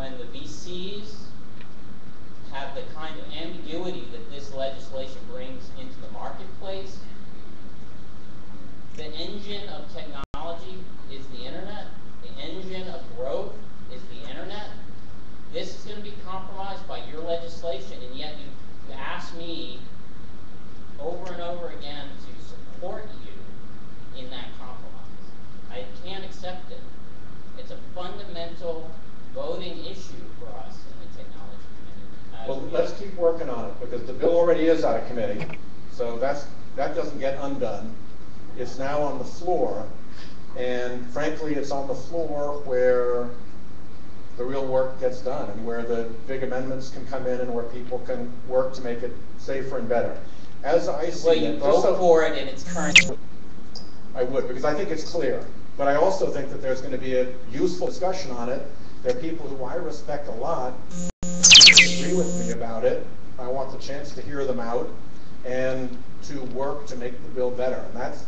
when the VCs have the kind of ambiguity that this legislation brings into the marketplace, the engine of technology is the internet. The engine of growth is the internet. This is going to be compromised by your legislation, and yet you ask me over and over again to support you in that compromise. I can't accept it. It's a fundamental voting issue for us in the technology committee. Well, let's keep working on it, because the bill already is out of committee, so that doesn't get undone. It's now on the floor, and frankly, it's on the floor where the real work gets done, and where the big amendments can come in, and where people can work to make it safer and better. As I see it, you vote for it in its current. I would, because I think it's clear. But I also think that there's going to be a useful discussion on it. There are people who I respect a lot who agree with me about it. I want the chance to hear them out and to work to make the bill better. And that's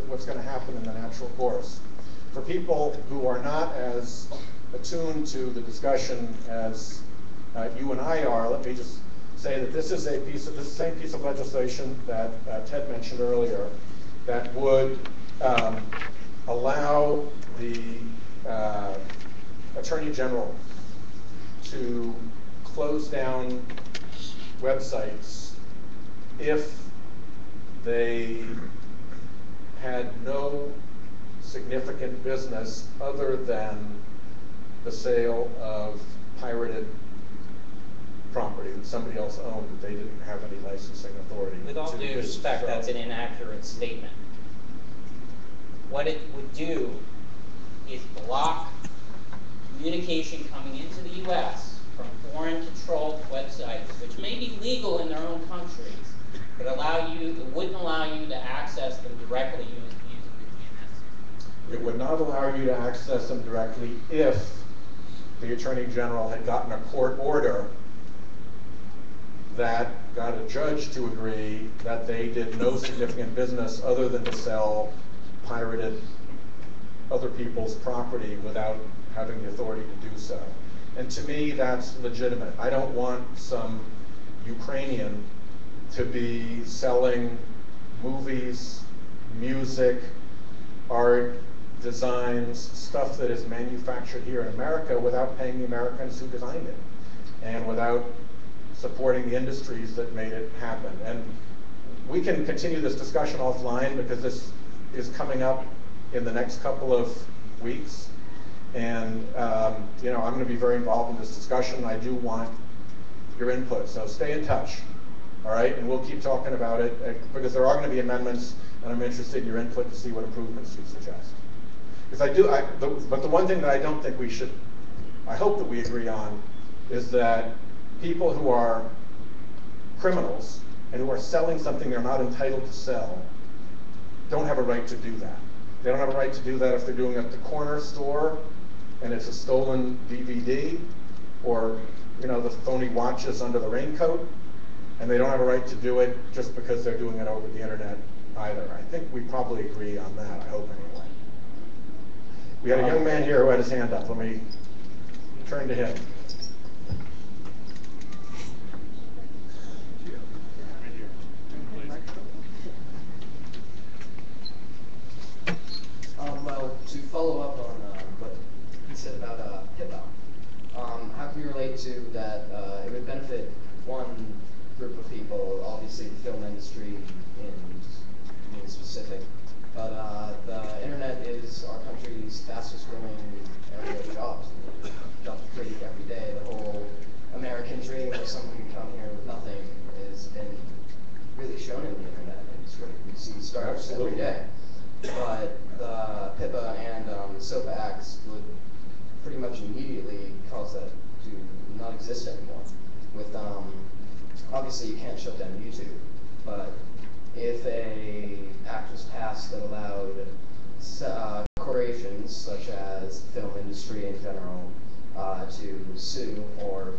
what's going to happen in the natural course. For people who are not as attuned to the discussion as you and I are, let me just say that this is the same piece of legislation that Ted mentioned earlier that would allow the Attorney General to close down websites if they had no significant business other than the sale of pirated property that somebody else owned that they didn't have any licensing authority. With all due respect, that's an inaccurate statement. What it would do is block communication coming into the U.S. from foreign-controlled websites, which may be legal in their own countries, but it wouldn't allow you to access them directly using the DNS. It would not allow you to access them directly if the Attorney General had gotten a court order that got a judge to agree that they did no significant business other than to sell pirated other people's property without having the authority to do so. And to me, that's legitimate. I don't want some Ukrainian to be selling movies, music, art, designs, stuff that is manufactured here in America without paying the Americans who designed it and without supporting the industries that made it happen. And we can continue this discussion offline because this is coming up in the next couple of weeks. And you know, I'm going to be very involved in this discussion. I do want your input, so stay in touch, all right? And we'll keep talking about it because there are going to be amendments, and I'm interested in your input to see what improvements you suggest. Because but the one thing that I don't think we should, I hope that we agree on, is that people who are criminals and who are selling something they're not entitled to sell don't have a right to do that. They don't have a right to do that if they're doing it at the corner store and it's a stolen DVD, or you know, the phony watches under the raincoat, and they don't have a right to do it just because they're doing it over the internet either. I think we probably agree on that, I hope anyway. We had a young man here who had his hand up. Let me turn to him. Well, to follow up on what he said about HIPAA, how can you relate to that it would benefit one group of people, obviously the film industry in specific, but the internet is our country's fastest growing area of jobs. Jobs created every day. The whole American dream of someone can come here with nothing has been really shown in the internet industry. We see startups every day. But the PIPA and the SOPA Acts would pretty much immediately cause that to not exist anymore. With obviously you can't shut down YouTube, but if a act was passed that allowed corporations such as the film industry in general to sue or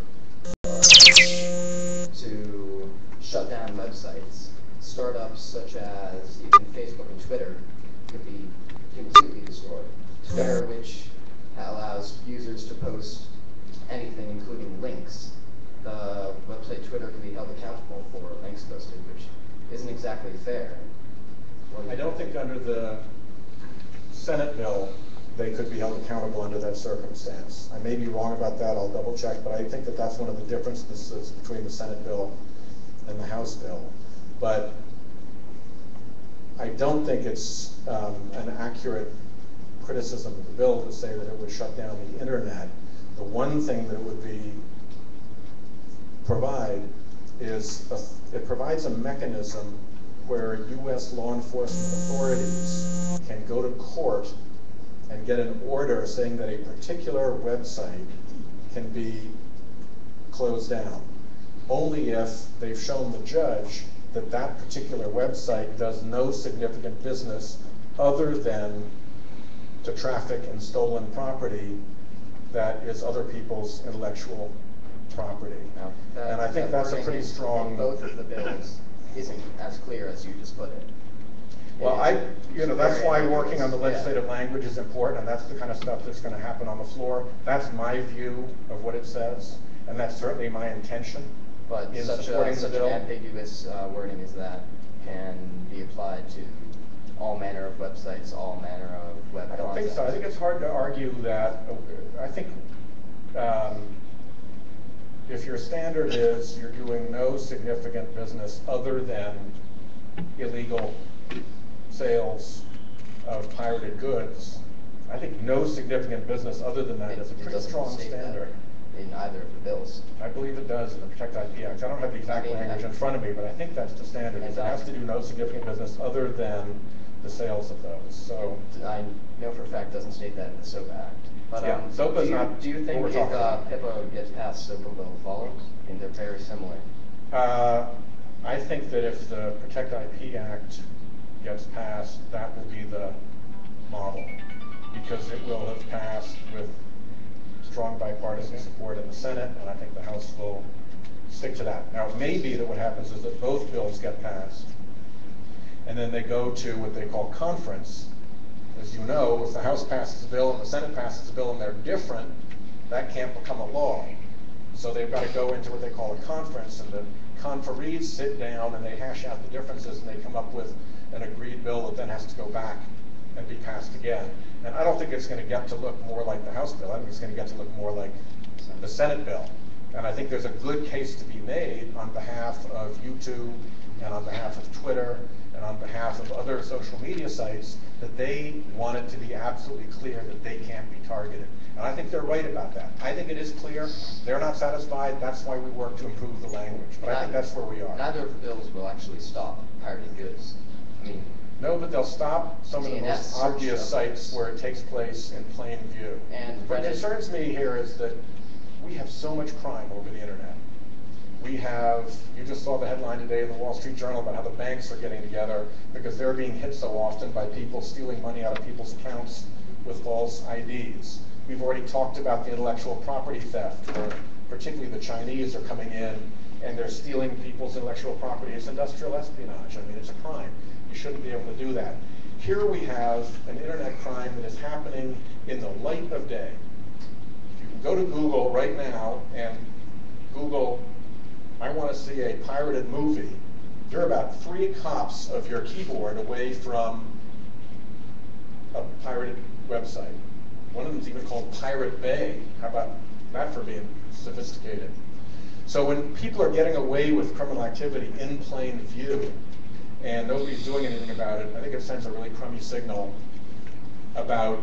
to shut down websites, startups such as even Facebook and Twitter could be completely destroyed. Twitter, which allows users to post anything, including links, the website Twitter can be held accountable for links posted, which isn't exactly fair. I don't think under the Senate bill they could be held accountable under that circumstance. I may be wrong about that, I'll double check, but I think that that's one of the differences between the Senate bill and the House bill. But I don't think it's an accurate criticism of the bill to say that it would shut down the internet. The one thing that it would provide is it provides a mechanism where U.S. law enforcement authorities can go to court and get an order saying that a particular website can be closed down, only if they've shown the judge that that particular website does no significant business other than to traffic in stolen property that is other people's intellectual property. Now, and I think that's a pretty strong. Both of the bills isn't as clear as you just put it. Well, that's why working on the legislative language is important, and that's the kind of stuff that's going to happen on the floor. That's my view of what it says, and that's certainly my intention. But such an ambiguous wording as that can be applied to all manner of websites, all manner of web content. I don't think so. I think it's hard to argue that. I think if your standard is you're doing no significant business other than illegal sales of pirated goods, I think no significant business other than that is a pretty strong standard. In either of the bills. I believe it does in the Protect IP Act. I don't have the exact language in front of me, but I think that's the standard. It has to do no significant business other than the sales of those. So I know for a fact it doesn't state that in the SOPA Act. But yeah, SOPA is not. Do you think if HIPAA gets passed, SOPA will follow? I think they're very similar. I think that if the Protect IP Act gets passed, that will be the model, because it will have passed with strong bipartisan support in the Senate, and I think the House will stick to that. Now, it may be that what happens is that both bills get passed, and then they go to what they call conference. As you know, if the House passes a bill and the Senate passes a bill and they're different, that can't become a law. So they've got to go into what they call a conference, and the conferees sit down and they hash out the differences, and they come up with an agreed bill that then has to go back and be passed again. And I don't think it's going to get to look more like the House bill. I think it's going to get to look more like the Senate bill. And I think there's a good case to be made on behalf of YouTube and on behalf of Twitter and on behalf of other social media sites that they want it to be absolutely clear that they can't be targeted. And I think they're right about that. I think it is clear. They're not satisfied. That's why we work to improve the language. But I think that's where we are. Neither of the bills will actually stop pirated goods. I mean, no, but they'll stop some of the most obvious sites where it takes place in plain view. And what concerns me here is that we have so much crime over the internet. We have, you just saw the headline today in the Wall Street Journal about how the banks are getting together because they're being hit so often by people stealing money out of people's accounts with false IDs. We've already talked about the intellectual property theft, where particularly the Chinese are coming in and they're stealing people's intellectual property. It's industrial espionage. I mean, it's a crime. You shouldn't be able to do that. Here we have an internet crime that is happening in the light of day. If you can go to Google right now and Google, I want to see a pirated movie, you're about 3 hops of your keyboard away from a pirated website. One of them is even called Pirate Bay. How about that for being sophisticated? So when people are getting away with criminal activity in plain view, and nobody's doing anything about it, I think it sends a really crummy signal about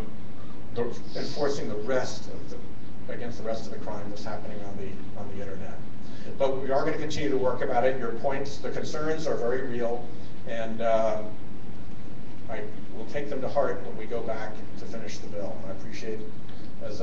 enforcing the rest of against the rest of the crime that's happening on the internet. But we are going to continue to work about it. Your points, the concerns are very real, and I will take them to heart when we go back to finish the bill. And I appreciate, as